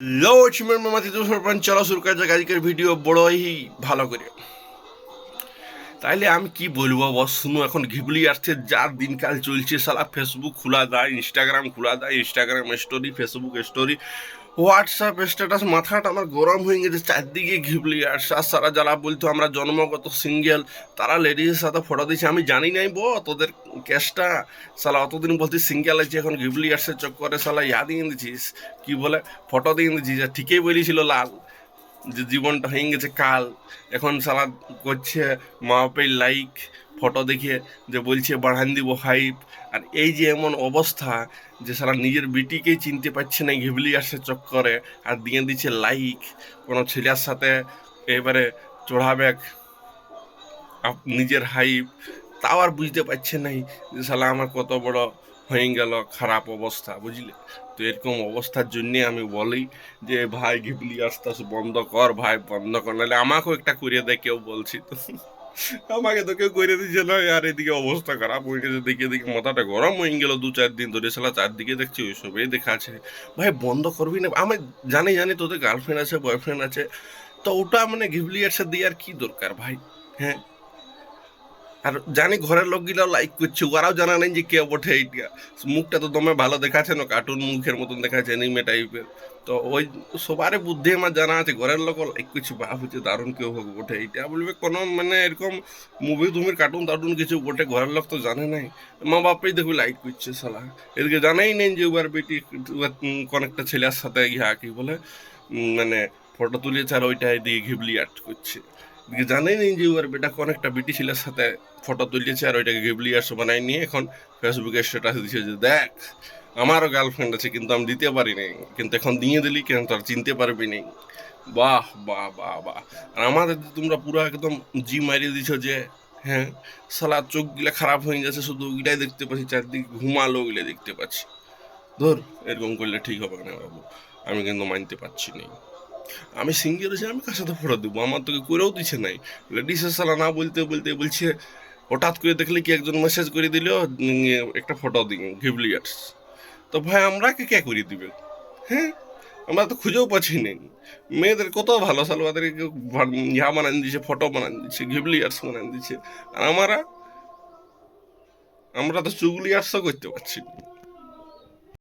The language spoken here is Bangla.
লক্ষ্মীর মামাতি তো সরপঞ্চ চলো শুরু করা যাক আজকের ভিডিও বড়ই ভালো করে। তাইলে আমি কি বলবো বস, শুনো এখন ঘিবলি আসছে, যার দিনকাল চলছে সালা ফেসবুক খোলা দেয়, ইনস্টাগ্রাম খোলা দেয়, Instagram story, Facebook story, WhatsApp status, মাথাটা আমার গরম হয়ে গেছে। চারদিকে ঘিবলি আর সারা যারা বলতো আমরা জন্মগত সিঙ্গেল, তারা লেডিজের সাথে ফটো দিচ্ছে। আমি জানি নাই তোদের কেসটা, সালা অতদিন বলছিস সিঙ্গেল আছে, এখন ঘিবলি আসছে চক্করে সালা ইয়া দিয়ে দিছিস, কি বলে ফটো দিয়ে দিছিস। আর ঠিকই বলেছিল লাল যে জীবনটা হয়ে গেছে কাল। এখন সালা করছে মা বাপের লাইক ফটো দেখে, যে বলছে বাড়ান দিব হাইপ। আর এই যে এমন অবস্থা যে সারা নিজের বিটিকেই চিনতে পারছে না ঘিবলি আসে চক্করে, আর দিয়ে দিচ্ছে লাইক কোনো ছেলের সাথে, এবারে চড়াবে নিজের হাইপ, তাও আর বুঝতে পারছে নাই যে শালা আমার কত বড় হয়ে গেল খারাপ অবস্থা, বুঝলে? তো এরকম অবস্থার জন্যে আমি বলি যে ভাই ঘিবলি আস্তে আস্তে বন্ধ কর ভাই, বন্ধ কর, নাহলে আমাকেও একটা করে দেয় কেউ, বলছি তো। আমাকে তো কেউ করে দিচ্ছে না, আর এদিকে অবস্থা খারাপ হয়ে গেছে, দেখে দেখে মাথাটা গরম হয়ে গেল 2-4 দিন ধরে, শালা চারদিকে দেখছি ওইসবই দেখা আছে। ভাই বন্ধ করবি না? আমি জানি জানি তোদের গার্লফ্রেন্ড আছে, বয়ফ্রেন্ড আছে, তো ওটা মানে ঘিবলি আর সাথে দিয়ে আর কি দরকার ভাই? হ্যাঁ, আর জানি ঘরের লোকগুলাও লাইক করছে, ওরাও জানা নেই যে কে বটে এইটা। মুখটা তো দমে ভালো দেখাচ্ছে না, কার্টুন মুখের মতন দেখাচ্ছে, এনিমে টাইপের। তো ওই সবারই বুদ্ধি আমার জানা আছে, ঘরের লোক লাইক করছে, বাপ হচ্ছে দারুণ কেউ হোক বটে এইটা, বলবে কোনো মানে এরকম মুভি টুমির কার্টুন টার্টুন কিছু বটে, ঘরের লোক তো জানে নাই। মা বাপই দেখবি লাইক করছে সালা, এদিকে জানাই নেই যে ওবার বেটি কোন একটা ছেলের সাথে ইহা কি বলে মানে ফটো তুলেছে, আর ওইটাই দিয়ে ঘিবলি আর্ট করছে। জানেই নেই যে ওর বেটা কোন একটা বিটি ছেলের সাথে ফটো তুলেছে, আর ওইটাকে গিবলি আর বানাই নিয়ে এখন ফেসবুকে স্ট্যাটাস দিচ্ছে যে দেখ আমারও গার্লফ্রেন্ড আছে, কিন্তু আমি দিতে পারি নাই, কিন্তু এখন দিয়ে দিলি কেন, তোর চিনতে পারবি নি। বাহ বাহ বাহ বাহ। আর আমাদের তোমরা পুরো একদম জি মারিয়ে দিছো যে হ্যাঁ, সালা চোখ গুলা খারাপ হয়ে যাচ্ছে, শুধু ওইটাই দেখতে পাচ্ছি, চারদিকে ঘুমালো ওইগুলো দেখতে পাচ্ছি। ধর, এরকম করলে ঠিক হবে না বাবু, আমি কিন্তু মানতে পারছি না। আমি সিঙ্গেল আছি, আমি কার সাথে ফটো দেবো? আমার তোকে করেও দিচ্ছে নাই। লেডিসের সালা না বলতে বলতে বলছে, হঠাৎ করে দেখলে কি একজন মেসেজ করে দিল একটা ফটো দিন ঘিবলি আর্টস। তো ভাই আমরা কে কে করে দিবে? হ্যাঁ, আমরা তো খুঁজেও পাচ্ছি নেই। মেয়েদের কত ভালো সাল ওদের ইহা বানান দিচ্ছে, ফটো বানান দিচ্ছে, ঘিবলি আর্টস বানান দিচ্ছে, আর আমরা তো চুগলি আর্টসও করতে পারছি না।